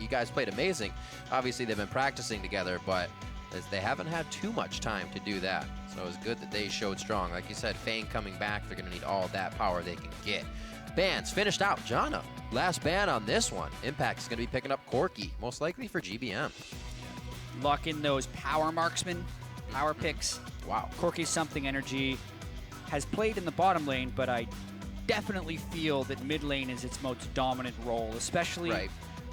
You guys played amazing. Obviously, they've been practicing together, but they haven't had too much time to do that. So it was good that they showed strong. Like you said, Feng coming back, they're going to need all that power they can get. Bans finished out. Jana, last ban on this one. Impact is going to be picking up Corki, most likely for GBM. Lock in those power marksmen, power picks. Wow. Corki's something NRG has played in the bottom lane, but I definitely feel that mid lane is its most dominant role, especially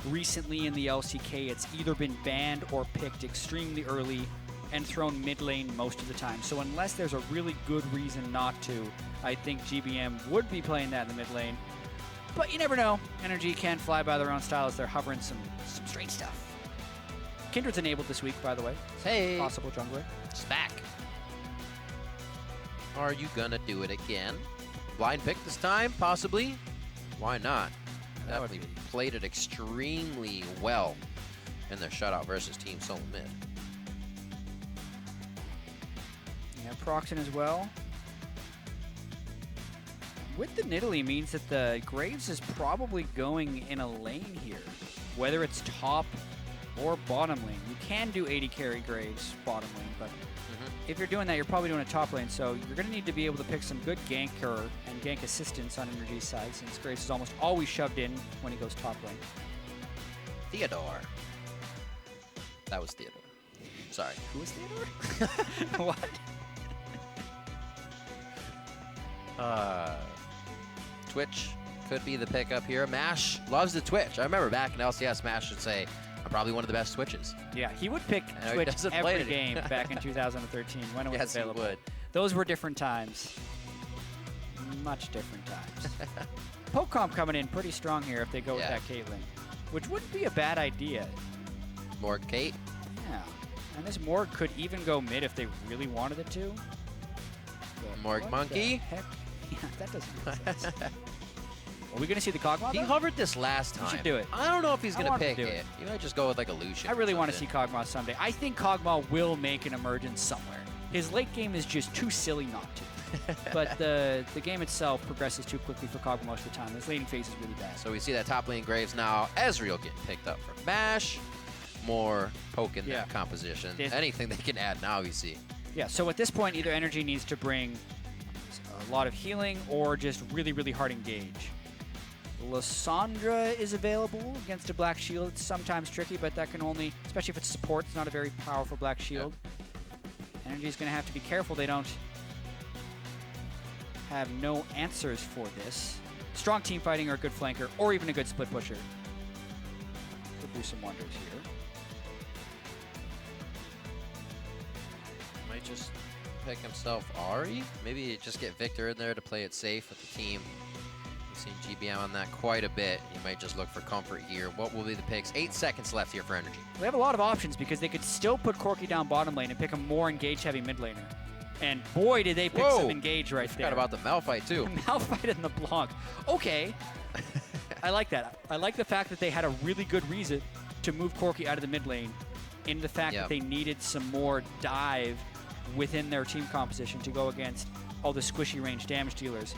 recently in the LCK. It's either been banned or picked extremely early and thrown mid lane most of the time. So unless there's a really good reason not to, I think GBM would be playing that in the mid lane. But you never know. NRG can fly by their own style as they're hovering some straight stuff. Kindred's enabled this week, by the way. Hey. Possible jungler. It's back. Are you gonna do it again? Blind pick this time, possibly? Why not? Definitely played it extremely well in their shutout versus Team Solo Mid. Yeah, Procxin as well. With the Nidalee means that the Graves is probably going in a lane here, whether it's top or bottom lane. You can do AD carry Graves bottom lane, but if you're doing that, you're probably doing a top lane, so you're going to need to be able to pick some good ganker and gank assistance on NRG's side, since Graves is almost always shoved in when he goes top lane. Theodore. That was Theodore. Sorry. Who was Theodore? What? Twitch could be the pickup here. Mash loves the Twitch. I remember back in LCS, Mash would say, I'm probably one of the best Twitches. Yeah, he would pick Twitch every game back in 2013 when it was available. He would. Those were different times. Much different times. Procxin coming in pretty strong here if they go with that Caitlyn, which wouldn't be a bad idea. Morg Kate. Yeah, and this Morg could even go mid if they really wanted it to. But Morg Monkey. Heck? Yeah, that doesn't make sense. Are we going to see the Kog'Maw? He hovered this last time. He should do it. I don't know if he's going to pick it. You might just go with like a Lucian. I really want to see Kog'Maw someday. I think Kog'Maw will make an emergence somewhere. His late game is just too silly not to. But the game itself progresses too quickly for Kog'Maw most of the time. His laning phase is really bad. So we see that top lane Graves now. Ezreal getting picked up from Mash. More poke in that composition. Anything they can add now, you see. Yeah, so at this point, either NRG needs to bring a lot of healing or just really, really hard engage. Lisandra is available against a Black Shield. It's sometimes tricky, but that can only, especially if it's support, it's not a very powerful Black Shield. NRG is going to have to be careful they don't have no answers for this. Strong team fighting or a good flanker, or even a good split pusher. Could do some wonders here. Might just pick himself Ahri. Maybe just get Victor in there to play it safe with the team. We've seen GBM on that quite a bit. You might just look for comfort here. What will be the picks? 8 seconds left here for NRG. They have a lot of options because they could still put Corki down bottom lane and pick a more engage-heavy mid laner. And boy, did they pick some engage right there. Forgot about the Malphite, too. Malphite and LeBlanc. Okay. I like that. I like the fact that they had a really good reason to move Corki out of the mid lane into the fact that they needed some more dive within their team composition to go against all the squishy range damage dealers.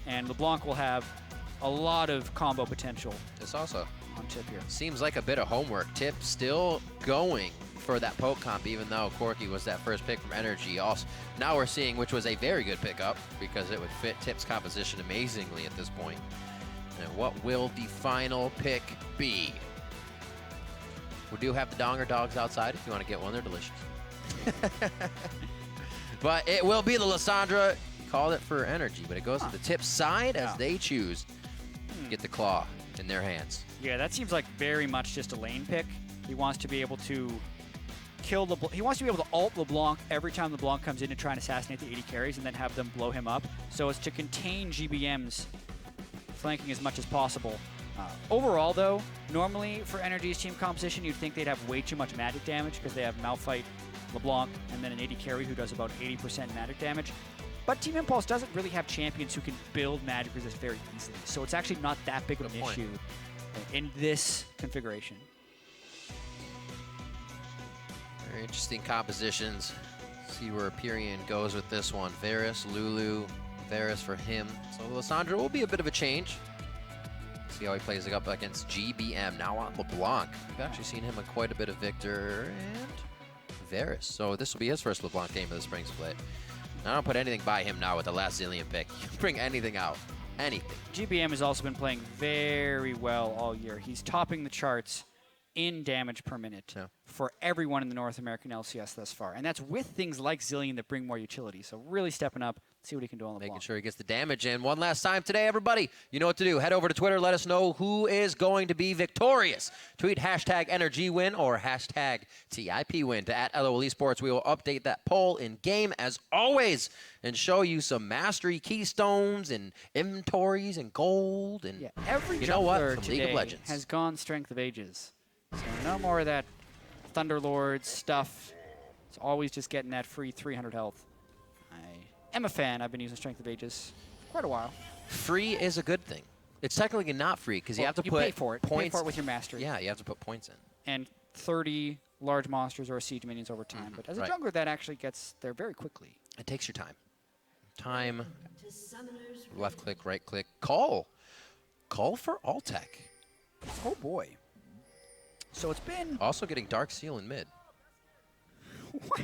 And LeBlanc will have a lot of combo potential. This also on Tip here. Seems like a bit of homework. Tip still going for that poke comp, even though Corki was that first pick from NRG. Also, now we're seeing, which was a very good pickup because it would fit Tip's composition amazingly at this point. And what will the final pick be? We do have the Donger Dogs outside if you want to get one. They're delicious. But it will be the Lisandra. Called it for NRG, but it goes to the Tip side as they choose to get the claw in their hands. Yeah, that seems like very much just a lane pick. He wants to be able to kill LeBlanc. He wants to be able to ult LeBlanc every time LeBlanc comes in to try and assassinate the AD carries and then have them blow him up. So it's to contain GBM's flanking as much as possible. Overall, though, normally for NRG's team composition, you'd think they'd have way too much magic damage because they have Malphite, LeBlanc, and then an AD carry who does about 80% magic damage. But Team Impulse doesn't really have champions who can build magic resist very easily. So it's actually not that big of an issue in this configuration. Very interesting compositions. See where Pirean goes with this one. Varus, Lulu, Varus for him. So Lisandra will be a bit of a change. See how he plays it up against GBM. Now on LeBlanc. We've actually seen him on quite a bit of Victor and Varus. So this will be his first LeBlanc game of the spring split. I don't put anything by him now with the last Zillion pick. You can bring anything out. Anything. GBM has also been playing very well all year. He's topping the charts in damage per minute for everyone in the North American LCS thus far. And that's with things like Zillion that bring more utility. So really stepping up. See what he can do on the block. Making sure he gets the damage in. One last time today, everybody. You know what to do. Head over to Twitter. Let us know who is going to be victorious. Tweet hashtag NRG win or hashtag TIP win to @LOL Esports. We will update that poll in game as always and show you some mastery keystones and inventories and gold. And every jungler today has gone Strength of Ages. So no more of that Thunderlord stuff. It's always just getting that free 300 health. I am a fan. I've been using Strength of Ages for quite a while. Free is a good thing. It's technically not free because you have to put pay for it. points. Pay for it with your mastery. Yeah, you have to put points in. And 30 large monsters or siege minions over time. But as a jungler, that actually gets there very quickly. It takes your time. Left click, right click. Call. Call for Altec. Oh boy. So it's been... Also getting Dark Seal in mid. What?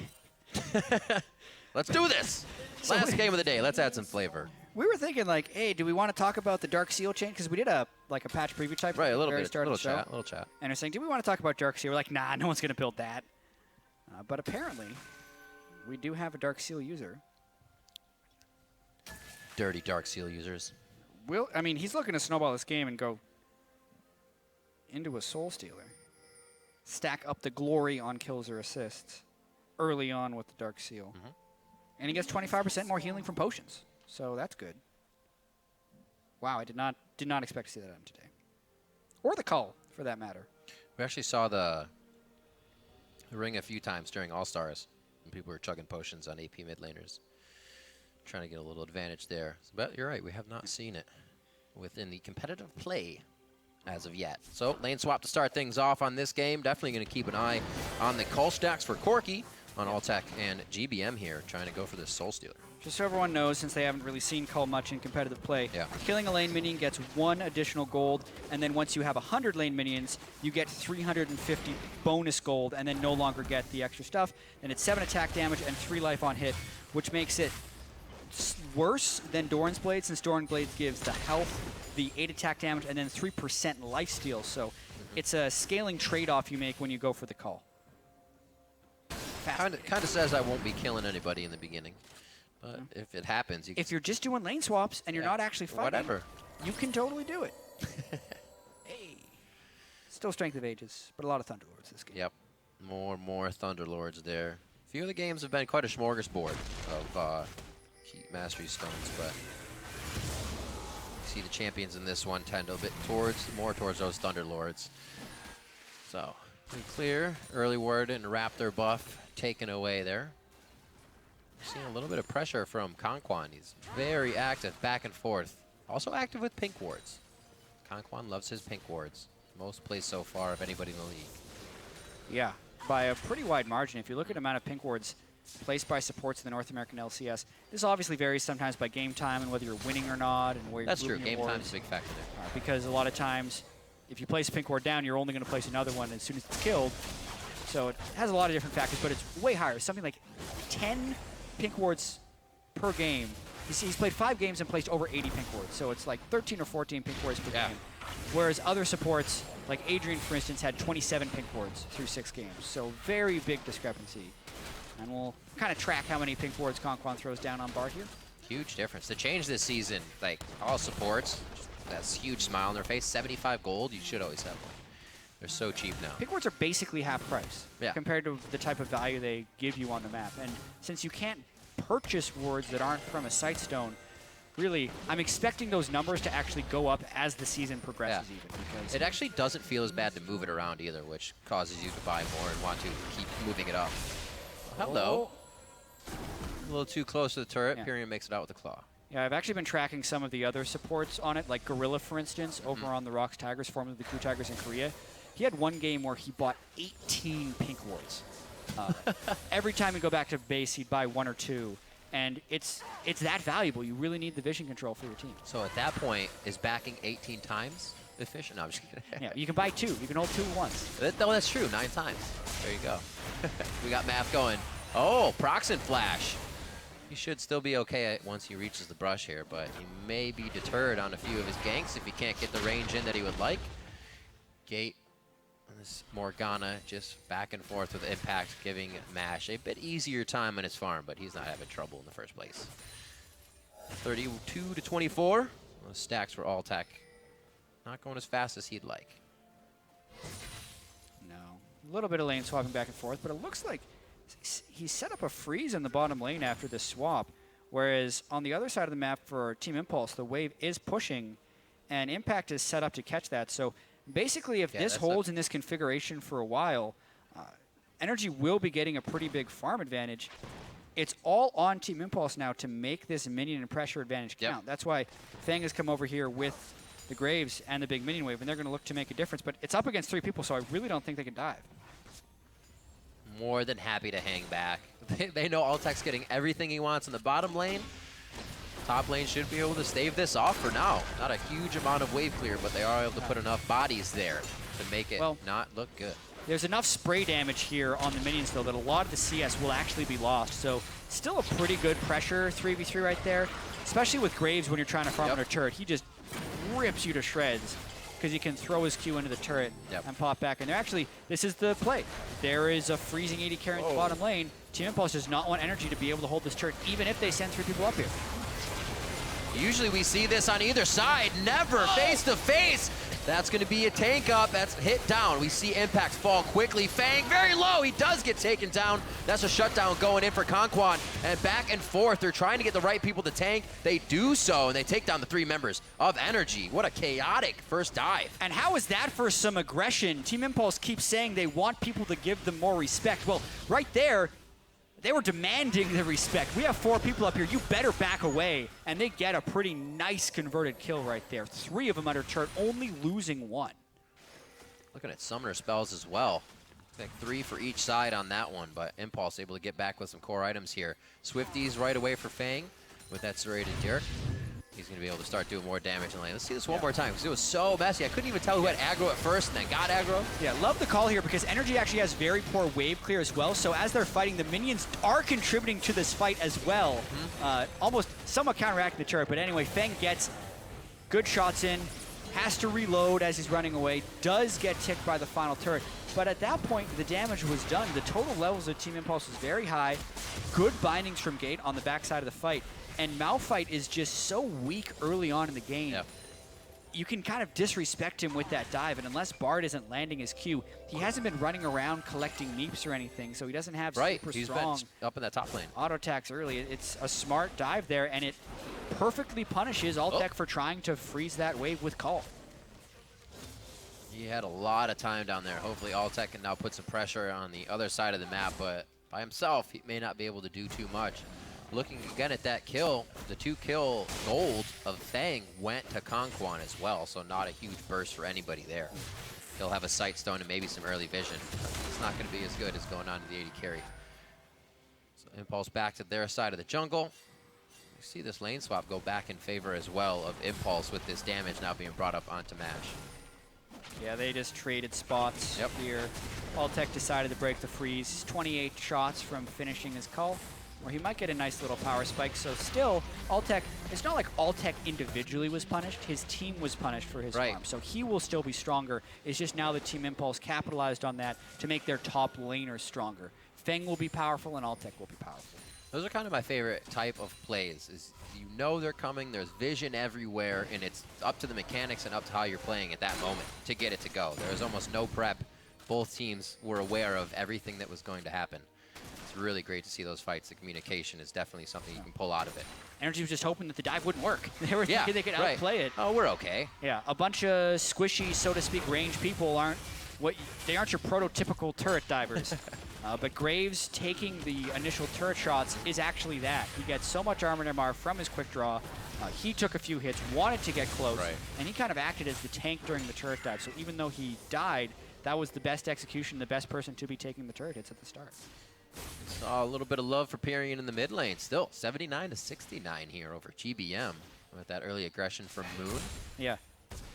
Let's do this. Last game of the day. Let's add some flavor. We were thinking like, hey, do we want to talk about the Dark Seal change? Because we did a patch preview type. Right, a little bit. Little chat. And we're saying, do we want to talk about Dark Seal? We're like, nah, no one's going to build that. But apparently, we do have a Dark Seal user. Dirty Dark Seal users. I mean, he's looking to snowball this game and go into a Soul Stealer. Stack up the glory on kills or assists early on with the Dark Seal. And he gets 25% more healing from potions. So that's good. Wow, I did not expect to see that on today. Or the Cull, for that matter. We actually saw the ring a few times during All-Stars when people were chugging potions on AP mid laners. Trying to get a little advantage there. But you're right, we have not seen it within the competitive play as of yet. So lane swap to start things off on this game. Definitely going to keep an eye on the call stacks for Corki on Altec and GBM here, trying to go for this Soul Stealer. Just so everyone knows, since they haven't really seen Cull much in competitive play, killing a lane minion gets 1 additional gold, and then once you have 100 lane minions, you get 350 bonus gold, and then no longer get the extra stuff. And it's 7 attack damage and 3 life on hit, which makes it worse than Doran's Blade, since Doran's Blade gives the health, the 8 attack damage, and then 3% lifesteal. So it's a scaling trade-off you make when you go for the Cull. Kind of says I won't be killing anybody in the beginning, but if it happens, if you're just doing lane swaps and you're not actually fighting, you can totally do it. Hey, still Strength of Ages, but a lot of Thunderlords this game. Yep, more Thunderlords there. A few of the games have been quite a smorgasbord of Heat Mastery stones, but you see the champions in this one tend a bit more towards those Thunderlords. So pretty clear. Early word and Raptor buff taken away there. Seeing a little bit of pressure from KonKwon. He's very active back and forth. Also active with pink wards. KonKwon loves his pink wards. Most plays so far of anybody in the league. Yeah, by a pretty wide margin. If you look at the amount of pink wards placed by supports in the North American LCS, this obviously varies sometimes by game time and whether you're winning or not and where you're moving your Game wards. time is a big factor there. Because a lot of times, if you place a pink ward down, you're only going to place another one as soon as it's killed. So it has a lot of different factors, but it's way higher. Something like 10 pink wards per game. He's played 5 games and placed over 80 pink wards. So it's like 13 or 14 pink wards per game. Whereas other supports, like Adrian, for instance, had 27 pink wards through 6 games. So very big discrepancy. And we'll kind of track how many pink wards KonKwon throws down on Bart here. Huge difference. The change this season, like all supports, that's a huge smile on their face. 75 gold, you should always have one. They're so cheap now. Pink wards are basically half price compared to the type of value they give you on the map. And since you can't purchase wards that aren't from a Sightstone, really, I'm expecting those numbers to actually go up as the season progresses even. Because it actually doesn't feel as bad to move it around either, which causes you to buy more and want to keep moving it up. Hello. A little too close to the turret. Pirean makes it out with a claw. Yeah, I've actually been tracking some of the other supports on it, like Gorilla, for instance, over on the Rocks Tigers, formerly the Crew Tigers in Korea. He had one game where he bought 18 pink wards. Every time you go back to base, he'd buy 1 or 2. And it's that valuable. You really need the vision control for your team. So at that point, is backing 18 times efficient. No, I'm just kidding. Yeah, you can buy 2. You can hold 2 at once. No, that's true. 9 times. There you go. We got math going. Oh, Procxin flash. He should still be okay once he reaches the brush here, but he may be deterred on a few of his ganks if he can't get the range in that he would like. Gate. This Morgana just back and forth with impact, giving Mash a bit easier time on his farm, but he's not having trouble in the first place. 32 to 24. Those stacks for Altec. Not going as fast as he'd like. No. A little bit of lane swapping back and forth, but it looks like he set up a freeze in the bottom lane after this swap, whereas on the other side of the map for Team Impulse, the wave is pushing, and Impact is set up to catch that. So basically, if this holds in this configuration for a while, NRG will be getting a pretty big farm advantage. It's all on Team Impulse now to make this minion and pressure advantage count. That's why Feng has come over here with the Graves and the big minion wave, and they're going to look to make a difference. But it's up against 3 people, so I really don't think they can dive. More than happy to hang back. They know Altec's getting everything he wants in the bottom lane. Top lane should be able to stave this off for now. Not a huge amount of wave clear, but they are able to put enough bodies there to make it not look good. There's enough spray damage here on the minions, though, that a lot of the CS will actually be lost. So still a pretty good pressure 3v3 right there, especially with Graves when you're trying to farm on a turret. He just rips you to shreds because he can throw his Q into the turret and pop back. And they're actually, this is the play. There is a freezing AD carry in the bottom lane. Team Impulse does not want NRG to be able to hold this turret, even if they send 3 people up here. Usually we see this on either side, never face to face. That's going to be a tank up. That's hit down. We see Impact fall quickly. Feng very low. He does get taken down. That's a shutdown going in for KonKwon. And back and forth, they're trying to get the right people to tank. They do so, and they take down the 3 members of NRG. What a chaotic first dive. And how is that for some aggression? Team Impulse keeps saying they want people to give them more respect. Well, right there, they were demanding the respect. We have 4 people up here. You better back away. And they get a pretty nice converted kill right there. 3 of them under turret, only losing 1. Looking at summoner spells as well. Like 3 for each side on that one, but Impulse able to get back with some core items here. Swifties right away for Feng with that serrated Dirk. He's going to be able to start doing more damage in lane. Let's see this one more time because it was so messy. I couldn't even tell who had aggro at first and then got aggro. Yeah, love the call here because NRG actually has very poor wave clear as well. So as they're fighting, the minions are contributing to this fight as well. Almost somewhat counteracting the turret. But anyway, Feng gets good shots in, has to reload as he's running away, does get ticked by the final turret. But at that point, the damage was done. The total levels of Team Impulse was very high. Good bindings from Gate on the backside of the fight. And Malphite is just so weak early on in the game. You can kind of disrespect him with that dive, and unless Bard isn't landing his Q, he hasn't been running around collecting meeps or anything, so he doesn't have super strong up in that top lane. Auto attacks early. It's a smart dive there, and it perfectly punishes Altec for trying to freeze that wave with Call. He had a lot of time down there. Hopefully Altec can now put some pressure on the other side of the map, but by himself, he may not be able to do too much. Looking again at that kill, the 2-kill gold of Feng went to KonKwon as well, so not a huge burst for anybody there. He'll have a sight stone and maybe some early vision. It's not going to be as good as going on to the AD carry. So Impulse back to their side of the jungle. We see this lane swap go back in favor as well of Impulse with this damage now being brought up onto Mash. Yeah, they just traded spots here. Altec decided to break the freeze. He's 28 shots from finishing his call, or he might get a nice little power spike. So still, Altec, it's not like Altec individually was punished. His team was punished for his farm. So he will still be stronger. It's just now the Team Impulse capitalized on that to make their top laners stronger. Feng will be powerful and Altec will be powerful. Those are kind of my favorite type of plays. Is you know they're coming, there's vision everywhere, and it's up to the mechanics and up to how you're playing at that moment to get it to go. There was almost no prep. Both teams were aware of everything that was going to happen. It's really great to see those fights. The communication is definitely something you can pull out of it. NRG was just hoping that the dive wouldn't work. They were thinking they could outplay it. Oh, we're okay. Yeah, a bunch of squishy, so to speak, range people aren't your prototypical turret divers. But Graves taking the initial turret shots is actually that. He gets so much armor and MR from his quick draw. He took a few hits, wanted to get close, and he kind of acted as the tank during the turret dive. So even though he died, that was the best execution, the best person to be taking the turret hits at the start. Saw a little bit of love for Pirean in the mid lane. Still 79 to 69 here over GBM with that early aggression from Moon. Yeah.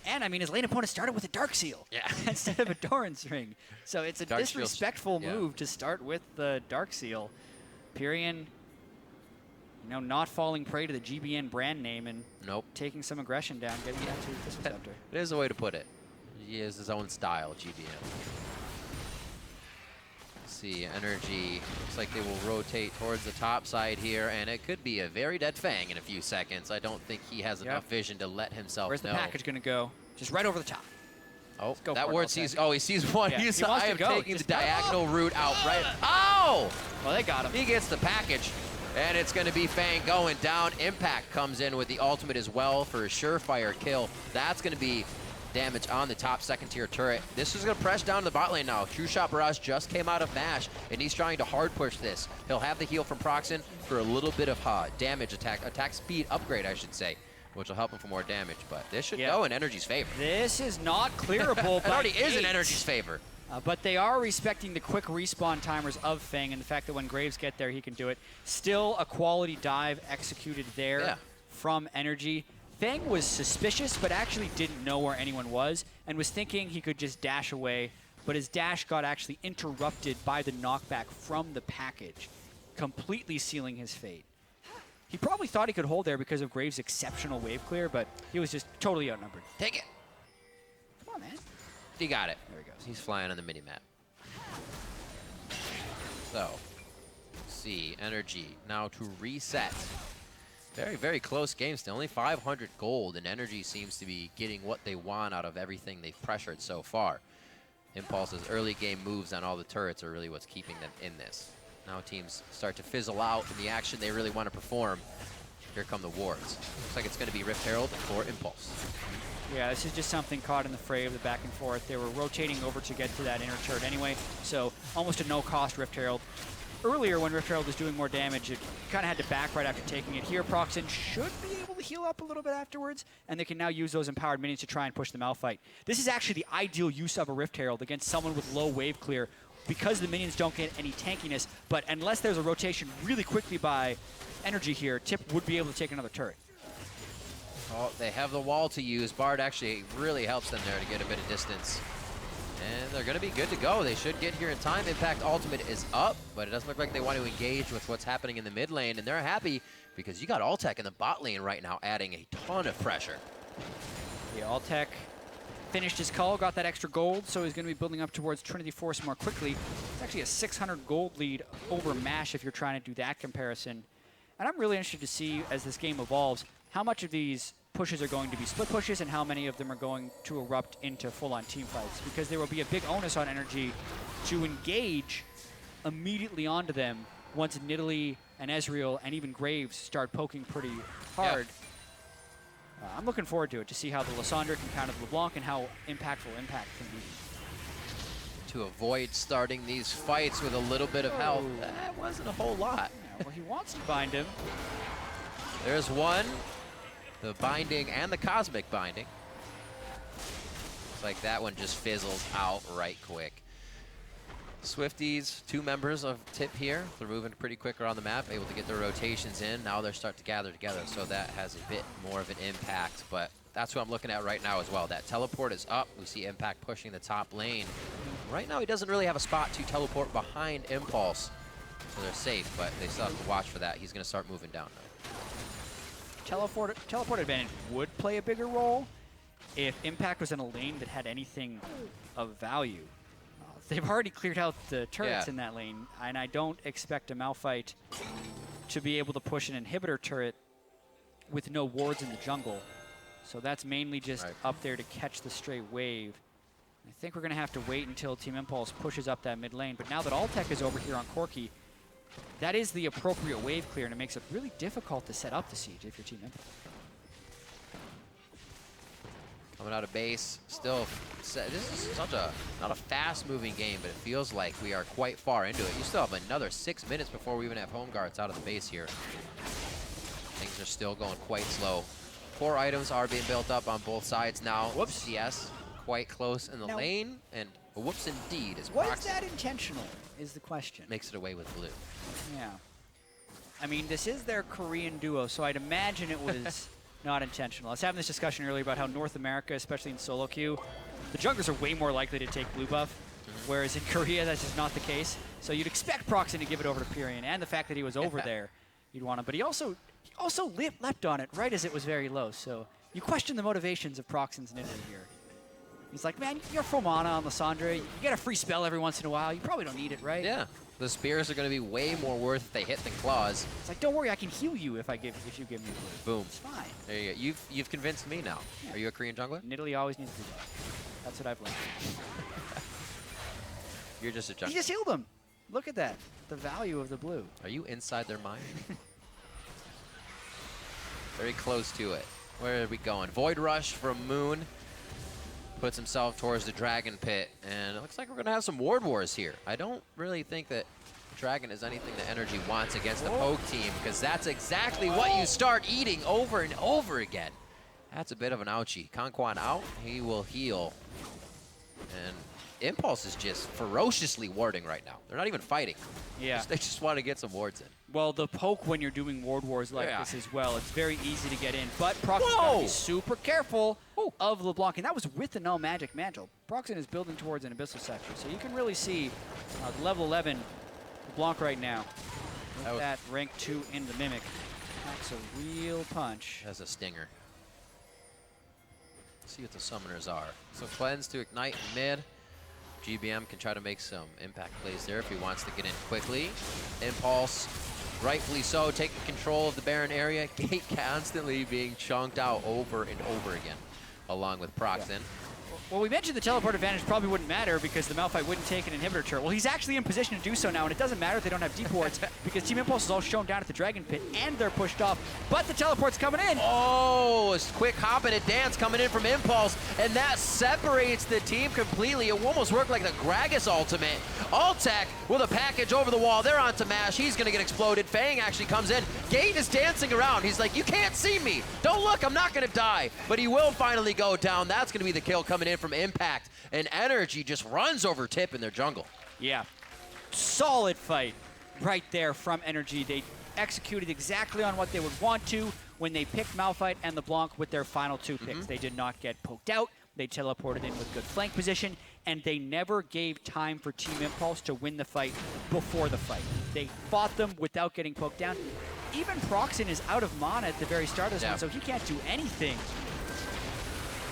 And I mean, his lane opponent started with a Dark Seal instead of a Doran's Ring. So it's a Dark disrespectful move to start with the Dark Seal. Pirean, not falling prey to the GBN brand name and taking some aggression down, getting down to Pistol Scepter. It is a way to put it. He has his own style, GBM. See, NRG looks like they will rotate towards the top side here, and it could be a very dead Feng in a few seconds. I don't think he has enough vision to let himself know. Where's the package going to go? Just right over the top. Oh, that ward sees. Oh, he sees one. Yeah, I am taking the diagonal route out right. Oh! Well, they got him. He gets the package, and it's going to be Feng going down. Impact comes in with the ultimate as well for a surefire kill. That's going to be damage on the top second-tier turret. This is going to press down the bot lane now. True Shot Barrage just came out of Mash, and he's trying to hard push this. He'll have the heal from Procxin for a little bit of damage attack speed upgrade, I should say, which will help him for more damage. But this should go in NRG's favor. This is not clearable. It already is in NRG's favor. But they are respecting the quick respawn timers of Feng and the fact that when Graves get there, he can do it. Still a quality dive executed there from NRG. Feng was suspicious, but actually didn't know where anyone was and was thinking he could just dash away, but his dash got actually interrupted by the knockback from the package, completely sealing his fate. He probably thought he could hold there because of Graves' exceptional wave clear, but he was just totally outnumbered. Take it. Come on, man. He got it. There he goes. He's flying on the mini-map. So, see, NRG now to reset. Very, very close game still. Only 500 gold, and NRG seems to be getting what they want out of everything they've pressured so far. Impulse's early game moves on all the turrets are really what's keeping them in this. Now teams start to fizzle out in the action they really want to perform. Here come the wards. Looks like it's going to be Rift Herald for Impulse. Yeah, this is just something caught in the fray of the back and forth. They were rotating over to get to that inner turret anyway, so almost a no-cost Rift Herald. Earlier, when Rift Herald was doing more damage, it kind of had to back right after taking it. Here, Procxin should be able to heal up a little bit afterwards, and they can now use those empowered minions to try and push the Malphite. This is actually the ideal use of a Rift Herald against someone with low wave clear because the minions don't get any tankiness, but unless there's a rotation really quickly by NRG here, Tip would be able to take another turret. Oh, they have the wall to use. Bard actually really helps them there to get a bit of distance. And they're going to be good to go. They should get here in time. Impact ultimate is up, but it doesn't look like they want to engage with what's happening in the mid lane, and they're happy because you got Altec in the bot lane right now adding a ton of pressure. Yeah, Altec finished his call, got that extra gold, so he's going to be building up towards Trinity Force more quickly. It's actually a 600 gold lead over Mash if you're trying to do that comparison. And I'm really interested to see, as this game evolves, how much of these pushes are going to be split pushes and how many of them are going to erupt into full-on team fights, because there will be a big onus on NRG to engage immediately onto them once Nidalee and Ezreal and even Graves start poking pretty hard. Yeah. I'm looking forward to it, to see how the Lisandra can counter the LeBlanc and how impactful Impact can be. To avoid starting these fights with a little bit of health, that wasn't a whole lot. Yeah, well, he wants to bind him. There's one. The binding and the cosmic binding. Looks like that one just fizzles out right quick. Swifties, 2 members of Tip here. They're moving pretty quick around the map, able to get their rotations in. Now they're starting to gather together, so that has a bit more of an impact. But that's what I'm looking at right now as well. That teleport is up. We see Impact pushing the top lane. Right now he doesn't really have a spot to teleport behind Impulse, so they're safe, but they still have to watch for that. He's going to start moving down now. Teleport advantage would play a bigger role if Impact was in a lane that had anything of value. They've already cleared out the turrets in that lane, and I don't expect a Malphite to be able to push an inhibitor turret with no wards in the jungle. So that's mainly just up there to catch the stray wave. I think we're going to have to wait until Team Impulse pushes up that mid lane, but now that Altec is over here on Corki, that is the appropriate wave clear, and it makes it really difficult to set up the siege if you're Team Impulse. Coming out of base, still, this is such a, not a fast-moving game, but it feels like we are quite far into it. You still have another 6 minutes before we even have home guards out of the base here. Things are still going quite slow. 4 items are being built up on both sides now. Whoops, yes, quite close in the lane, and whoops indeed is Procxin. Was that intentional, is the question. Makes it away with blue. Yeah. I mean, this is their Korean duo, so I'd imagine it was not intentional. I was having this discussion earlier about how North America, especially in solo queue, the junglers are way more likely to take blue buff, whereas in Korea that's just not the case. So you'd expect Procxin to give it over to Pirean, and the fact that he was over there, you'd want him. But he also leapt on it right as it was very low. So you question the motivations of Procxin's Nidalee here. He's like, man, you're full mana on Lisandra. You get a free spell every once in a while. You probably don't need it, right? Yeah. The spears are going to be way more worth if they hit than claws. It's like, don't worry, I can heal you if you give me blue. Boom. It's fine. There you go. You've convinced me now. Yeah. Are you a Korean jungler? Nidalee always needs blue buff. That's what I've learned. You're just a jungler. He just healed him. Look at that. The value of the blue. Are you inside their mind? Very close to it. Where are we going? Void Rush from Moon. Puts himself towards the Dragon Pit, and it looks like we're going to have some Ward Wars here. I don't really think that Dragon is anything that NRG wants against the Poke team, because that's exactly what you start eating over and over again. That's a bit of an ouchie. KonKwon out. He will heal. And Impulse is just ferociously warding right now. They're not even fighting. Yeah. They just want to get some wards in. Well, the Poke, when you're doing Ward Wars like this as well, it's very easy to get in. But Procxin's got to be super careful of LeBlanc, and that was with the Null Magic Mantle. Procxin is building towards an Abyssal Sector, so you can really see level 11 LeBlanc right now. With that rank 2 in the Mimic. That's a real punch. That's a stinger. Let's see what the summoners are. So Cleanse to Ignite in mid. GBM can try to make some impact plays there if he wants to get in quickly. Impulse, rightfully so, taking control of the Baron area. Gate constantly being chunked out over and over again, along with Procxin. Yeah. Well, we mentioned the teleport advantage probably wouldn't matter because the Malphite wouldn't take an inhibitor turret. Well, he's actually in position to do so now, and it doesn't matter if they don't have deports because Team Impulse is all shown down at the Dragon Pit, and they're pushed off. But the teleport's coming in. Oh, a quick hop and a dance coming in from Impulse, and that separates the team completely. It almost worked like the Gragas ultimate. Altec with a package over the wall. They're on to Mash. He's going to get exploded. Feng actually comes in. Gate is dancing around. He's like, you can't see me. Don't look. I'm not going to die. But he will finally go down. That's going to be the kill coming in from Impact, and NRG just runs over Tip in their jungle. Yeah, solid fight right there from NRG. They executed exactly on what they would want to when they picked Malphite and LeBlanc with their final 2 picks. They did not get poked out. They teleported in with good flank position, and they never gave time for Team Impulse to win the fight before the fight. They fought them without getting poked down. Even Procxin is out of mana at the very start of this one, so he can't do anything.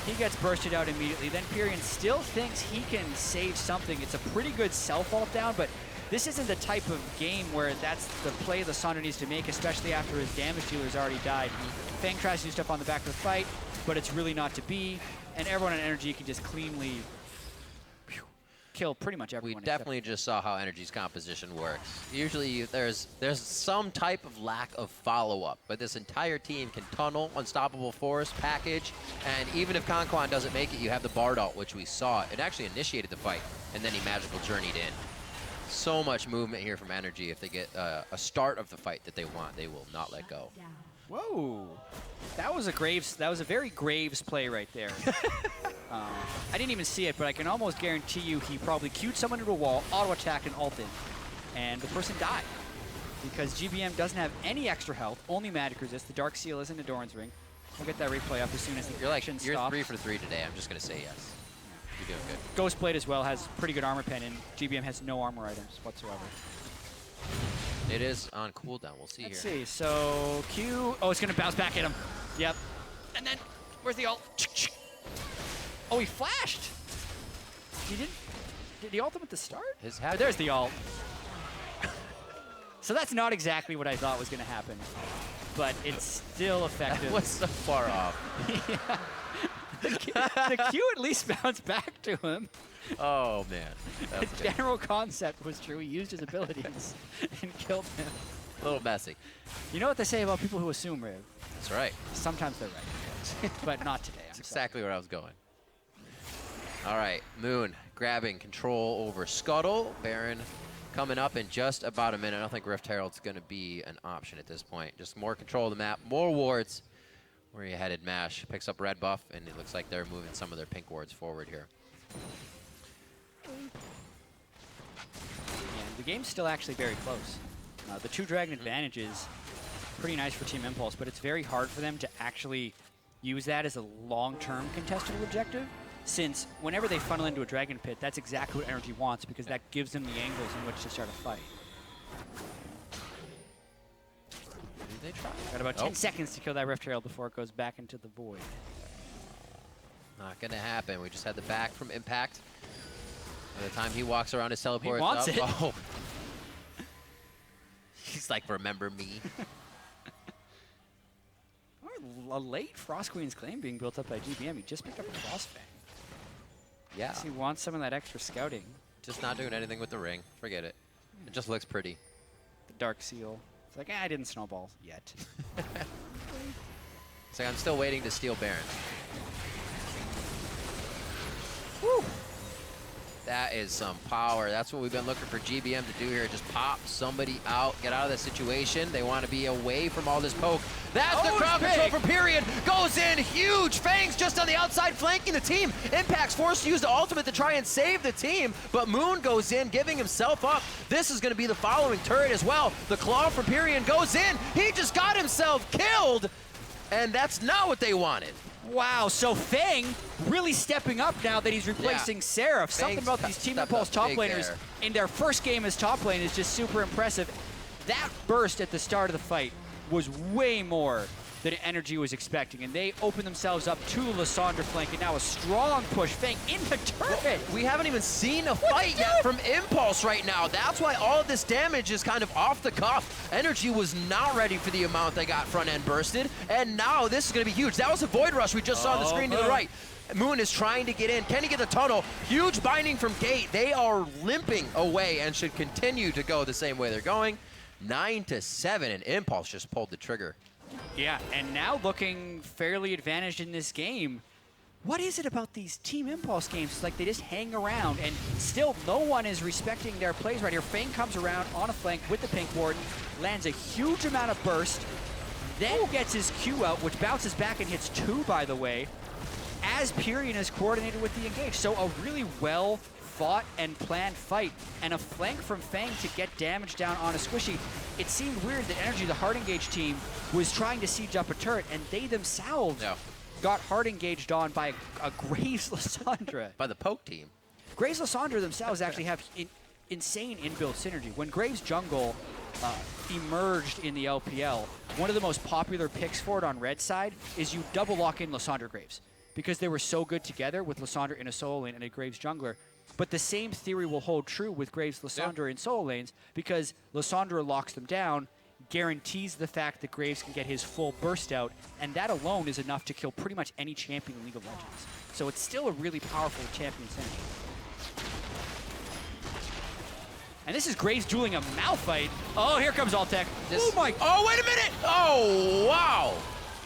He gets bursted out immediately. Then Pirean still thinks he can save something. It's a pretty good self-ult down, but this isn't the type of game where that's the play Lisandra needs to make, especially after his damage dealer's already died. Feng tries to do stuff on the back of the fight, but it's really not to be. And everyone on NRG can just cleanly kill pretty much everyone. We definitely just saw how NRG's composition works. Usually there's some type of lack of follow-up, but this entire team can tunnel, Unstoppable Force, package, and even if KonKwon doesn't make it, you have the Bard ult, which we saw. It actually initiated the fight, and then he magical journeyed in. So much movement here from NRG. If they get a start of the fight that they want, they will not let go. Whoa, that was a very Graves play right there. I didn't even see it, but I can almost guarantee you he probably queued someone into a wall, auto-attacked, and ulted. And the person died. Because GBM doesn't have any extra health, only magic resist. The Dark Seal is in the Doran's Ring. We'll get that replay up as soon as the action stops. You're 3 for 3 today. I'm just going to say yes. You're doing good. Ghostblade as well has pretty good armor pen, and GBM has no armor items whatsoever. It is on cooldown. We'll see Let's here. see. So Q. Oh, it's going to bounce back at him. Yep. And then, where's the ult? Oh, he flashed. He didn't. Did he ult him at the start? There's the ult. So that's not exactly what I thought was going to happen, but it's still effective. That was so far off. Yeah. The Q at least bounced back to him. Oh, man. The general concept was true. He used his abilities and killed him. A little messy. You know what they say about people who assume, Riv? That's right. Sometimes they're right. But not today. That's exactly where I was going. All right, Moon grabbing control over Scuttle. Baron coming up in just about a minute. I don't think Rift Herald's going to be an option at this point. Just more control of the map, more wards. Where you headed, Mash picks up red buff, and it looks like they're moving some of their pink wards forward here. And the game's still actually very close. The 2 Dragon advantages pretty nice for Team Impulse, but it's very hard for them to actually use that as a long-term contestable objective, since whenever they funnel into a Dragon Pit, that's exactly what NRG wants, because that gives them the angles in which to start a fight. They try? Got about 10 seconds to kill that Rift Herald before it goes back into the void. Not gonna happen. We just had the back from Impact. By the time he walks around his teleport, he wants it. Oh. He's like, remember me. A late Frost Queen's claim being built up by GBM. He just picked up a Frost Fang. Yeah. He wants some of that extra scouting. Just not doing anything with the ring. Forget it. It just looks pretty. The Dark Seal. It's like, I didn't snowball yet. It's like, I'm still waiting to steal Baron. Woo! That is some power. That's what we've been looking for GBM to do here. Just pop somebody out, get out of the situation. They want to be away from all this poke. That's the crowd control for Pirean. Goes in huge. Feng's just on the outside flanking the team. Impact's forced to use the ultimate to try and save the team, but Moon goes in, giving himself up. This is going to be the following turret as well. The claw from Pirean goes in. He just got himself killed, and that's not what they wanted. Wow, so Feng really stepping up now that he's replacing Seraph. Something about these Team Impulse top laners in their first game as top lane is just super impressive. That burst at the start of the fight was way more than NRG was expecting, and they opened themselves up to Lisandra flank, and now a strong push. Feng in the turret. We haven't even seen a fight yet from Impulse right now. That's why all of this damage is kind of off the cuff. NRG was not ready for the amount they got front end bursted, and now this is going to be huge. That was a Void Rush we just saw on the screen to the right. Moon is trying to get in. Can he get the tunnel? Huge binding from Gate. They are limping away and should continue to go the same way they're going. 9-7, and Impulse just pulled the trigger. Yeah, and now looking fairly advantaged in this game. What is it about these Team Impulse games? It's like they just hang around, and still no one is respecting their plays right here. Feng comes around on a flank with the Pink Warden, lands a huge amount of burst, then gets his Q out, which bounces back and hits 2, by the way, as Pirean is coordinated with the engage. So a really well fought and planned fight, and a flank from Feng to get damage down on a squishy. It seemed weird that NRG, the hard engage team, was trying to siege up a turret, and they themselves got hard engaged on by a Graves Lisandra. By the poke team. Graves Lisandra themselves actually have insane inbuilt synergy. When Graves jungle emerged in the LPL, one of the most popular picks for it on red side is you double lock in Lisandra Graves, because they were so good together with Lisandra in a solo lane and a Graves jungler. But the same theory will hold true with Graves Lisandra in solo lanes, because Lisandra locks them down, guarantees the fact that Graves can get his full burst out, and that alone is enough to kill pretty much any champion in League of Legends. So it's still a really powerful champion synergy. And this is Graves dueling a Malphite. Oh, here comes Altec. Oh my! Oh, wait a minute! Oh, wow!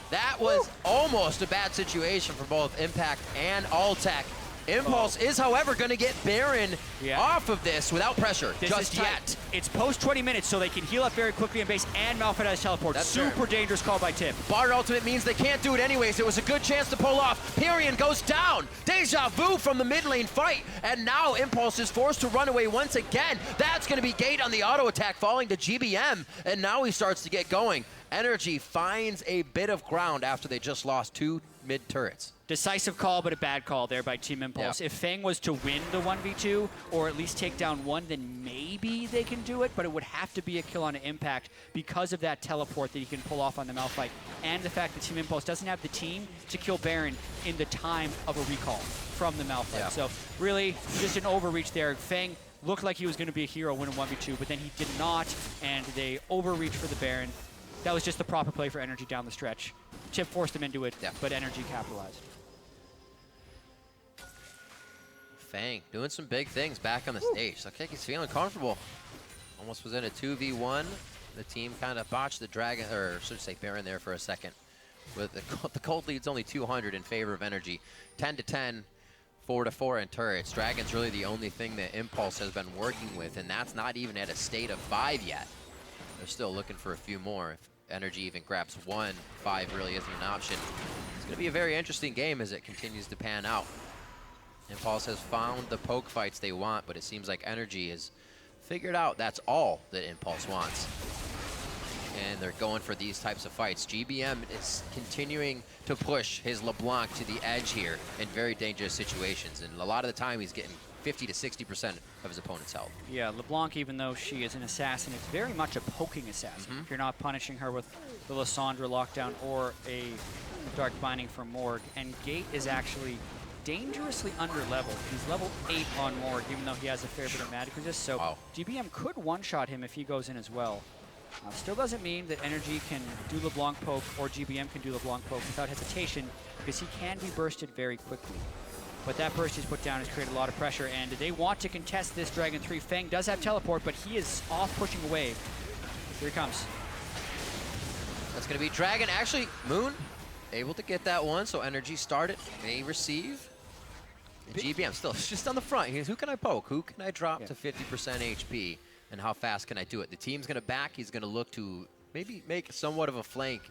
That was almost a bad situation for both Impact and Altec. Impulse is, however, going to get Baron off of this without pressure just yet. It's post 20 minutes, so they can heal up very quickly in base, and Malphite has teleport. That's super dangerous call by Tip. Bard ultimate means they can't do it anyways. It was a good chance to pull off. Pirean goes down. Deja vu from the mid lane fight, and now Impulse is forced to run away once again. That's going to be Gate on the auto attack, falling to GBM, and now he starts to get going. NRG finds a bit of ground after they just lost 2 mid turrets. Decisive call, but a bad call there by Team Impulse. If Feng was to win the 1v2, or at least take down 1, then maybe they can do it, but it would have to be a kill on an Impact because of that teleport that he can pull off on the Malphite, and the fact that Team Impulse doesn't have the team to kill Baron in the time of a recall from the Malphite. So really, just an overreach there. Feng looked like he was going to be a hero winning 1v2, but then he did not, and they overreached for the Baron. That was just the proper play for NRG down the stretch. Chip forced him into it, but NRG capitalized. Feng doing some big things back on the stage. Looks like he's feeling comfortable. Almost was in a 2v1. The team kind of botched the Dragon, or should I say Baron there for a second. With the cold lead's only 200 in favor of NRG. 10-10, 4-4 in turrets. Dragon's really the only thing that Impulse has been working with, and that's not even at a state of 5 yet. They're still looking for a few more. If NRG even grabs 1, 5 really isn't an option. It's going to be a very interesting game as it continues to pan out. Impulse has found the poke fights they want, but it seems like NRG has figured out that's all that Impulse wants. and they're going for these types of fights. GBM is continuing to push his LeBlanc to the edge here in very dangerous situations, and a lot of the time he's getting 50 to 60% of his opponent's health. Yeah, LeBlanc, even though she is an assassin, is very much a poking assassin. If you're not punishing her with the Lisandra lockdown or a Dark Binding from Morg, and Gate is actually dangerously under-leveled. He's level 8 on Morg, even though he has a fair bit of magic resist, so GBM could one-shot him if he goes in as well. Still doesn't mean that NRG can do LeBlanc poke or GBM can do LeBlanc poke without hesitation, because he can be bursted very quickly. But that burst he's put down has created a lot of pressure, and they want to contest this Dragon 3. Feng does have teleport, but he is off pushing a wave. Here he comes. That's going to be Dragon. Actually, Moon able to get that one, so NRG started, may receive. And GBM still just on the front. He's, who can I poke? Who can I drop to 50% HP? And how fast can I do it? The team's going to back. He's going to look to maybe make somewhat of a flank,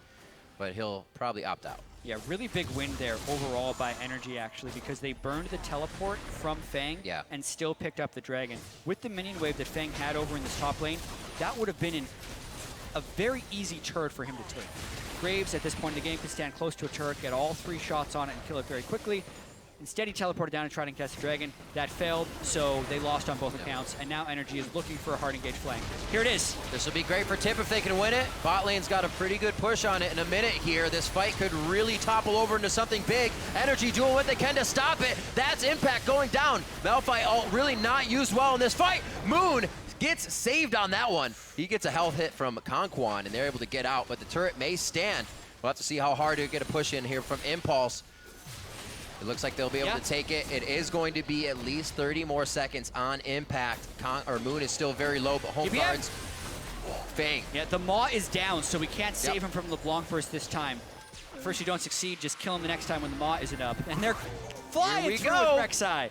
but he'll probably opt out. Yeah, really big win there overall by NRG, actually, because they burned the teleport from Feng and still picked up the Dragon. With the minion wave that Feng had over in this top lane, that would have been a very easy turret for him to take. Graves, at this point in the game, could stand close to a turret, get all 3 shots on it, and kill it very quickly. Instead, he teleported down and tried to catch the Dragon. That failed, so they lost on both accounts, and now NRG is looking for a hard engaged flank. Here it is. This will be great for Tip if they can win it. Bot lane's got a pretty good push on it in a minute here. This fight could really topple over into something big. NRG doing what they can to stop it. That's Impact going down. Malphite ult really not used well in this fight. Moon gets saved on that one. He gets a health hit from KonKwon, and they're able to get out, but the turret may stand. We'll have to see how hard they get a push in here from Impulse. It looks like they'll be able to take it. It is going to be at least 30 more seconds on Impact. Moon is still very low, but home guards. Feng. Yeah, the Maw is down, so we can't save him from LeBlanc burst this time. First you don't succeed, just kill him the next time when the Maw isn't up. And they're flying through with rek'Sai.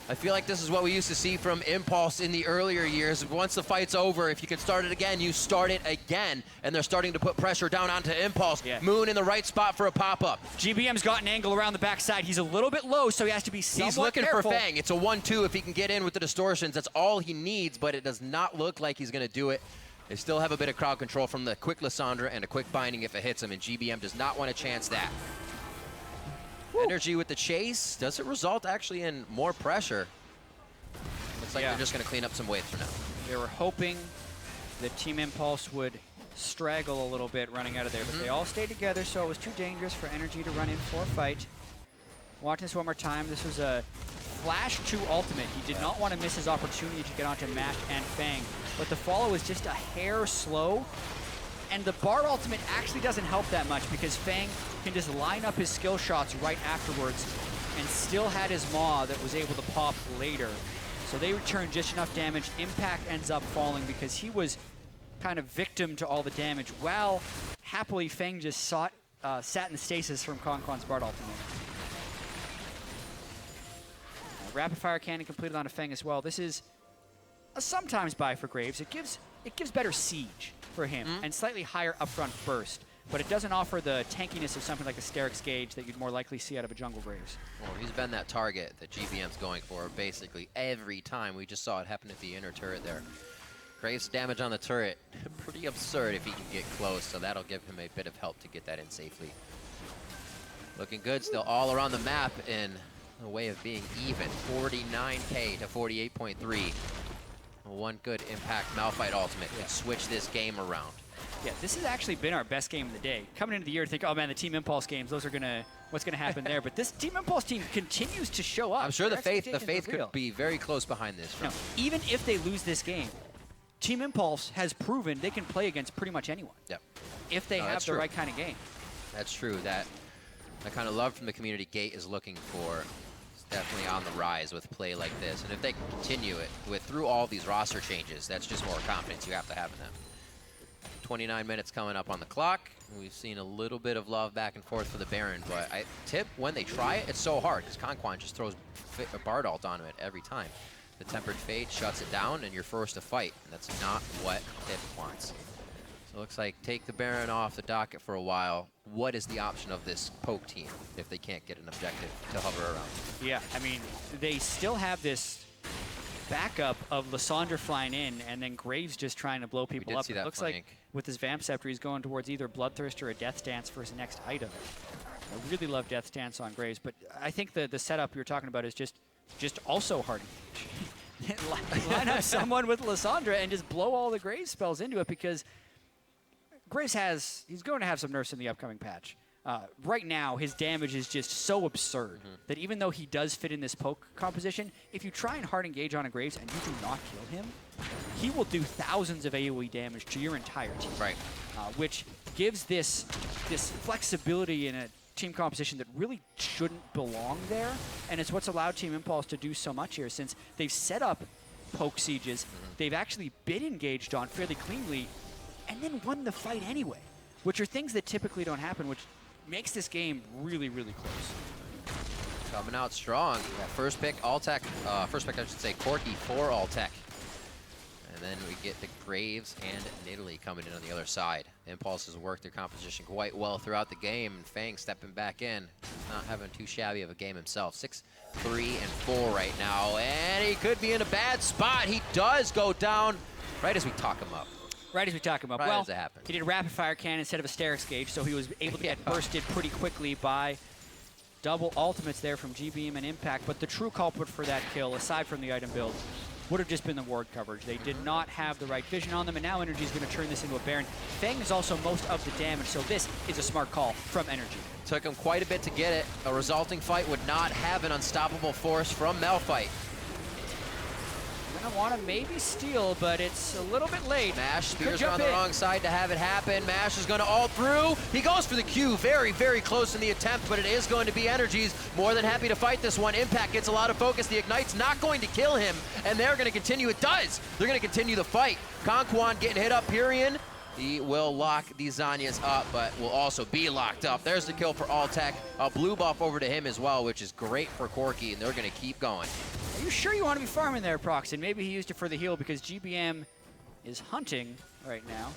I feel like this is what we used to see from Impulse in the earlier years. Once the fight's over, if you can start it again, you start it again. And they're starting to put pressure down onto Impulse. Moon in the right spot for a pop-up. GBM's got an angle around the backside. He's a little bit low, so he has to be somewhat careful. For Feng. It's a 1-2 if he can get in with the distortions. That's all he needs, but it does not look like he's going to do it. They still have a bit of crowd control from the quick Lisandra and a quick binding if it hits him, and GBM does not want to chance that. NRG with the chase. Does it result actually in more pressure? Looks like they're just going to clean up some waves for now. They were hoping that Team Impulse would straggle a little bit running out of there, but they all stayed together, so it was too dangerous for NRG to run in for a fight. Watching this one more time, this was a Flash 2 ultimate. He did not want to miss his opportunity to get onto Mash and Feng, but the follow is just a hair slow, and the Bard ultimate actually doesn't help that much because Feng can just line up his skill shots right afterwards and still had his Maw that was able to pop later. So they return just enough damage. Impact ends up falling because he was kind of victim to all the damage, while happily Feng just sat in the stasis from KonKwon's Bard ultimate. Rapid fire cannon completed on a Feng as well. This is a sometimes buy for Graves. It gives better siege for him and slightly higher upfront burst, but it doesn't offer the tankiness of something like a Sterix Gauge that you'd more likely see out of a jungle Graves. Well, he's been that target that GBM's going for basically every time. We just saw it happen at the inner turret there. Graves' damage on the turret, pretty absurd if he can get close, so that'll give him a bit of help to get that in safely. Looking good still all around the map in a way of being even. 49K to 48.3. One good Impact Malphite ultimate can switch this game around. Yeah, this has actually been our best game of the day. Coming into the year to think, oh man, the Team Impulse games, those are what's gonna happen there. But this Team Impulse team continues to show up. I'm sure the faith could be very close behind this. No, even if they lose this game, Team Impulse has proven they can play against pretty much anyone. Yep. If they have the right kind of game. That's true. That kind of love from the community Gate is looking for. Definitely on the rise with play like this, and if they can continue it through all these roster changes, that's just more confidence you have to have in them. 29 minutes coming up on the clock. We've seen a little bit of love back and forth for the Baron, but Tip, when they try it, it's so hard because KonKwon just throws a Bard ult onto it every time. The Tempered Fate shuts it down, and you're forced to fight, and that's not what Tip wants. So it looks like take the Baron off the docket for a while. What is the option of this poke team if they can't get an objective to hover around? Yeah, I mean, they still have this backup of Lisandra flying in, and then Graves just trying to blow people up. It looks like with his Vamp Scepter, he's going towards either Bloodthirst or a Death Stance for his next item. I really love Death Stance on Graves, but I think the setup you're talking about is just also hard engage. Line up someone with Lisandra and just blow all the Graves spells into it, because Graves he's going to have some nerfs in the upcoming patch. Right now, his damage is just so absurd that even though he does fit in this poke composition, if you try and hard engage on a Graves and you do not kill him, he will do thousands of AoE damage to your entire team. Right. Which gives this flexibility in a team composition that really shouldn't belong there, and it's what's allowed Team Impulse to do so much here, since they've set up poke sieges, they've actually been engaged on fairly cleanly, and then won the fight anyway, which are things that typically don't happen, which makes this game really, really close. Coming out strong. That first pick, Altec. First pick, I should say, Corki for Altec. And then we get the Graves and Nidalee coming in on the other side. Impulse has worked their composition quite well throughout the game, and Feng stepping back in. Not having too shabby of a game himself. 6-3-4 right now, and he could be in a bad spot. He does go down right as we talk him up. Right as we talk him up. Right well, as it happened. He did a rapid fire cannon instead of a Sterix gauge, so he was able to get bursted pretty quickly by double ultimates there from GBM and Impact. But the true culprit for that kill, aside from the item build, would have just been the ward coverage. They did not have the right vision on them, and now NRG is going to turn this into a Baron. Feng is also most of the damage, so this is a smart call from NRG. Took him quite a bit to get it. A resulting fight would not have an unstoppable force from Malphite. Gonna want to maybe steal, but it's a little bit late. Mash, spears are on the wrong side to have it happen. Mash is going to ult through. He goes for the Q, very, very close in the attempt, but it is going to be NRG's more than happy to fight this one. Impact gets a lot of focus. The Ignite's not going to kill him, and they're going to continue. It does. They're going to continue the fight. KonKwon getting hit up. Pirean, he will lock these Zanyas up, but will also be locked up. There's the kill for Altec. A blue buff over to him as well, which is great for Corki, and they're going to keep going. Are you sure you want to be farming there, Procxin? Maybe he used it for the heal because GBM is hunting right now.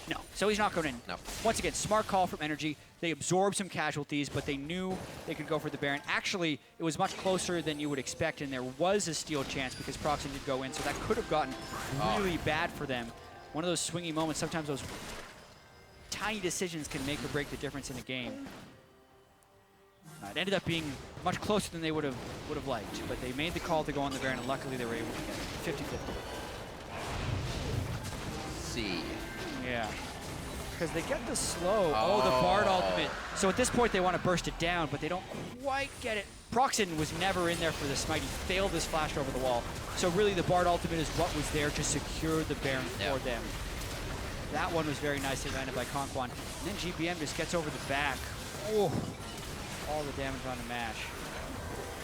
No, so he's not going in. No. Once again, smart call from NRG. They absorbed some casualties, but they knew they could go for the Baron. Actually, it was much closer than you would expect, and there was a steal chance because Procxin did go in, so that could have gotten really bad for them. One of those swingy moments, sometimes those tiny decisions can make or break the difference in a game. It ended up being much closer than they would have liked, but they made the call to go on the Baron, and luckily they were able to get it. 50-50. See. Yeah. Because they get the slow. Oh, the Bard ultimate. So at this point they want to burst it down, but they don't quite get it. Procxin was never in there for the smite. He failed his flash over the wall. So really the Bard ultimate is what was there to secure the Baron for them. That one was very nicely landed by KonKwon. And then GBM just gets over the back. Oh. All the damage on the Mash.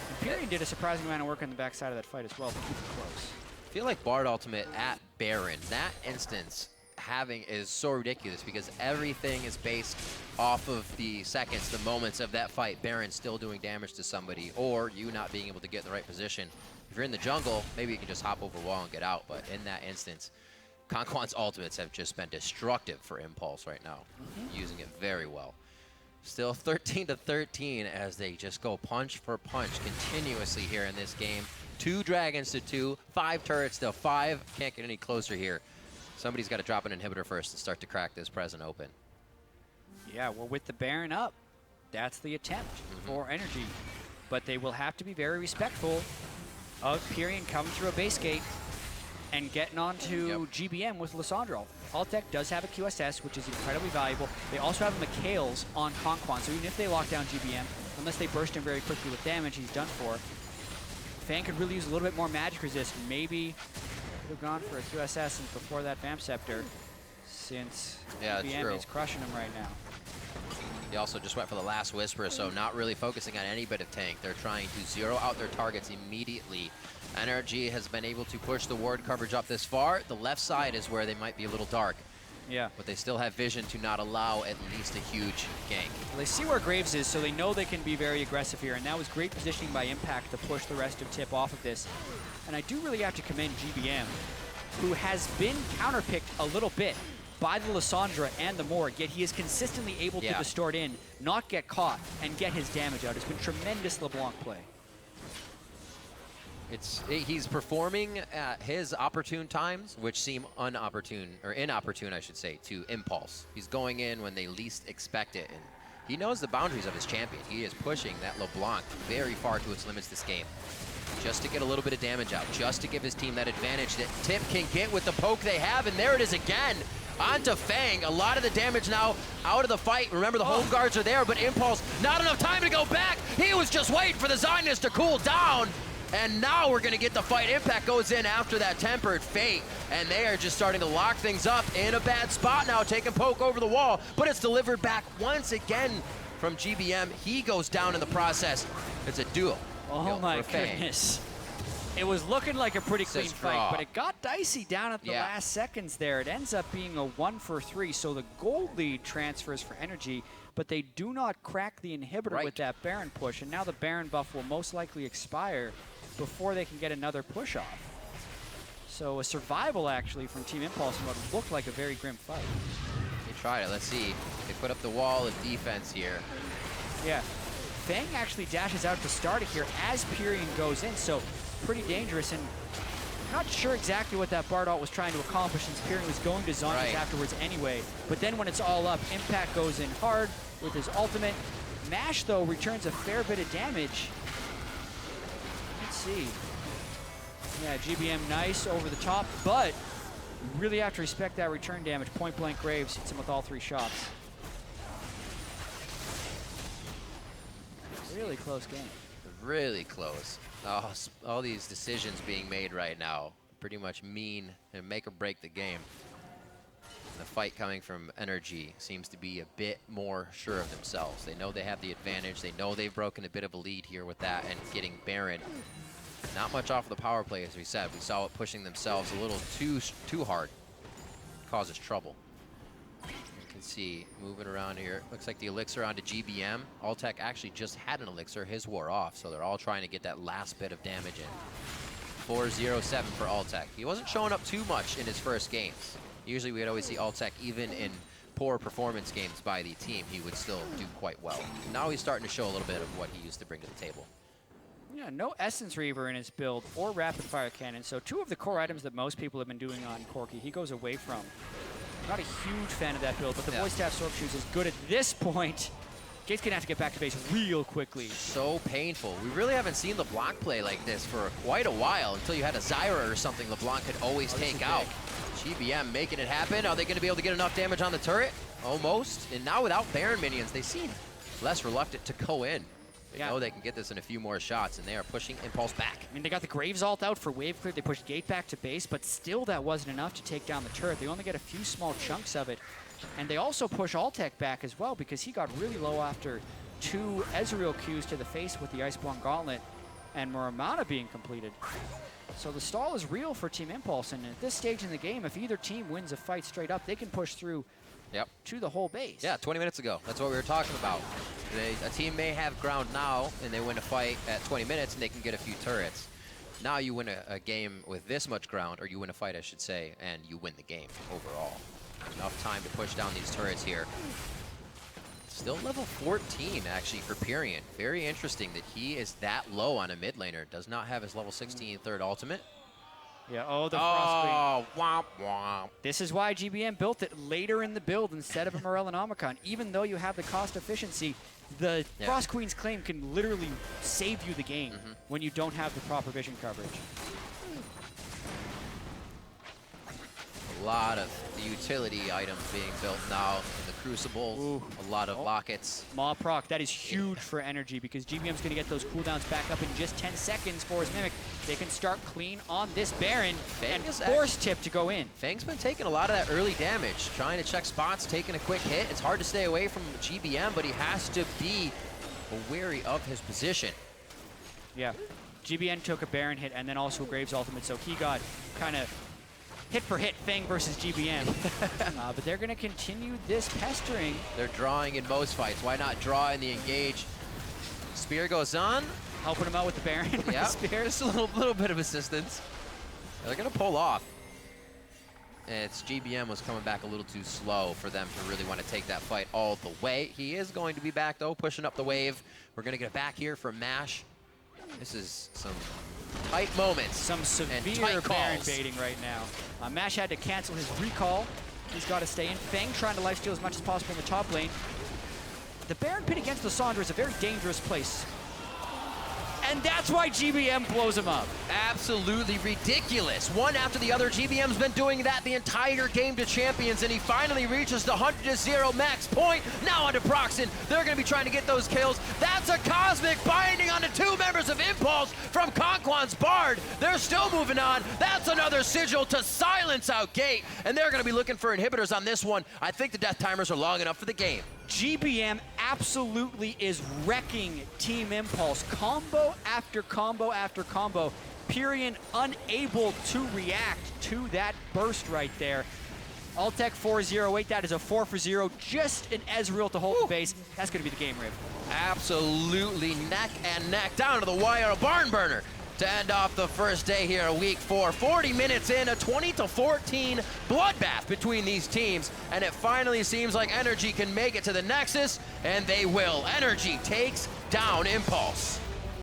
And Pirean did a surprising amount of work on the backside of that fight as well to keep it close. I feel like Bard ultimate at Baron, that instance having is so ridiculous because everything is based off of the seconds, the moments of that fight. Baron still doing damage to somebody, or you not being able to get in the right position. If you're in the jungle, maybe you can just hop over a wall and get out, but in that instance, KonKwon's ultimates have just been destructive for Impulse right now, using it very well. Still 13-13 as they just go punch for punch continuously here in this game. 2 dragons to 2, 5 turrets to 5. Can't get any closer here. Somebody's got to drop an inhibitor first and start to crack this present open. Yeah, well, with the Baron up, that's the attempt for NRG. But they will have to be very respectful of Pirean coming through a base gate and getting onto GBM with Lisandra. Altec does have a QSS, which is incredibly valuable. They also have Mikhail's on KonKwon, so even if they lock down GBM, unless they burst him very quickly with damage, he's done for. Feng could really use a little bit more magic resist. Maybe could have gone for a QSS before that Vamp Scepter, since GBM is crushing him right now. He also just went for the last Whisper, so not really focusing on any bit of tank. They're trying to zero out their targets immediately. NRG has been able to push the ward coverage up this far. The left side is where they might be a little dark. Yeah. But they still have vision to not allow at least a huge gank. Well, they see where Graves is, so they know they can be very aggressive here, and that was great positioning by Impact to push the rest of Tip off of this. And I do really have to commend GBM, who has been counterpicked a little bit by the Lisandra and the Morg, yet he is consistently able to distort in, not get caught, and get his damage out. It's been tremendous LeBlanc play. He's performing at his opportune times, which seem inopportune, I should say, to Impulse. He's going in when they least expect it, and he knows the boundaries of his champion. He is pushing that LeBlanc very far to its limits this game, just to get a little bit of damage out, just to give his team that advantage that Tip can get with the poke they have, and there it is again. Onto Feng. A lot of the damage now out of the fight. Remember, the home guards are there, but Impulse, not enough time to go back. He was just waiting for the Zionist to cool down. And now we're going to get the fight. Impact goes in after that tempered fate, and they are just starting to lock things up in a bad spot now, taking poke over the wall, but it's delivered back once again from GBM. He goes down in the process. It's a duo. Oh my goodness. It was looking like a pretty clean fight, but it got dicey down at the last seconds there. It ends up being a 1-for-3, so the gold lead transfers for NRG, but they do not crack the inhibitor with that Baron push, and now the Baron buff will most likely expire before they can get another push off. So a survival actually from Team Impulse in what looked like a very grim fight. They tried it. Let's see. They put up the wall of defense here. Yeah. Feng actually dashes out to start it here as Pirean goes in, so pretty dangerous, and not sure exactly what that Bardot was trying to accomplish since Pirean was going to zombies afterwards anyway. But then when it's all up, Impact goes in hard with his ultimate. Mash, though, returns a fair bit of damage. Let's see. Yeah, GBM nice over the top, but you really have to respect that return damage. Point blank Graves hits him with all 3 shots. Really close game. Really close. Oh, all these decisions being made right now pretty much mean and make or break the game. The fight coming from NRG seems to be a bit more sure of themselves. They know they have the advantage. They know they've broken a bit of a lead here with that and getting Baron. Not much off of the power play, as we said. We saw it pushing themselves a little too hard. Causes trouble. You can see moving around here. Looks like the elixir onto GBM. Altec actually just had an elixir. His wore off, so they're all trying to get that last bit of damage in. 4-0-7 for Altec. He wasn't showing up too much in his first games. Usually we'd always see Altec, even in poor performance games by the team, he would still do quite well. Now he's starting to show a little bit of what he used to bring to the table. Yeah, no Essence Reaver in his build or Rapid Fire Cannon, so 2 of the core items that most people have been doing on Corki, he goes away from. Not a huge fan of that build, but the Voice Staff Sword Shoes is good at this point. Gate's gonna have to get back to base real quickly. So painful. We really haven't seen LeBlanc play like this for quite a while, until you had a Zyra or something LeBlanc could always take out. GBM making it happen. Are they gonna be able to get enough damage on the turret? Almost. And now without Baron minions, they seem less reluctant to go in. They know they can get this in a few more shots, and they are pushing Impulse back. I mean, they got the Graves ult out for wave clear. They pushed Gate back to base, but still that wasn't enough to take down the turret. They only get a few small chunks of it. And they also push Altec back as well, because he got really low after 2 Ezreal Qs to the face with the Iceborne Gauntlet and Morgana being completed. So the stall is real for Team Impulse, and at this stage in the game, if either team wins a fight straight up, they can push through to the whole base. Yeah, 20 minutes ago. That's what we were talking about. A team may have ground now, and they win a fight at 20 minutes, and they can get a few turrets. Now you win a game with this much ground, or you win a fight, I should say, and you win the game overall. Enough time to push down these turrets here. Still level 14, actually, for Pirean. Very interesting that he is that low on a mid laner. Does not have his level 16 third ultimate. Yeah, the Frost Queen. Womp womp. This is why GBM built it later in the build instead of a Morellonomicon. Even though you have the cost efficiency, the Frost Queen's claim can literally save you the game when you don't have the proper vision coverage. A lot of the utility items being built now in the Crucibles. A lot of lockets. Maw proc, that is huge for NRG, because GBM's going to get those cooldowns back up in just 10 seconds for his Mimic. They can start clean on this Baron and force Tip to go in. Feng's been taking a lot of that early damage, trying to check spots, taking a quick hit. It's hard to stay away from GBM, but he has to be wary of his position. Yeah, GBM took a Baron hit and then also a Graves ultimate, so he got kind of hit for hit, Feng versus GBM. But they're going to continue this pestering. They're drawing in most fights. Why not draw in the engage? Spear goes on. Helping him out with the Baron. Yeah, just a little bit of assistance. They're going to pull off. It's GBM was coming back a little too slow for them to really want to take that fight all the way. He is going to be back, though, pushing up the wave. We're going to get it back here for Mash. This is some tight moments. Some and severe tight Baron calls. baiting right now. Mash had to cancel his recall. He's got to stay in. Feng trying to lifesteal as much as possible in the top lane. The Baron pit against Lisandra is a very dangerous place. And that's why GBM blows him up. Absolutely ridiculous. One after the other, GBM's been doing that the entire game to champions, and he finally reaches the 100-0 max point. Now onto Procxin. They're going to be trying to get those kills. That's a Cosmic binding onto 2 members of Impulse from KonKwon's Bard. They're still moving on. That's another sigil to silence out Gate, and they're going to be looking for inhibitors on this one. I think the death timers are long enough for the game. GBM absolutely is wrecking Team Impulse. Combo after combo after combo. Pirean unable to react to that burst right there. Altec 4-0-8, that is a 4-for-0. Just an Ezreal to hold the base. That's going to be the game, Rib. Absolutely neck and neck down to the wire, a barn burner to end off the first day here of week 4. 40 minutes in, a 20-14 bloodbath between these teams, and it finally seems like NRG can make it to the Nexus, and they will. NRG takes down Impulse.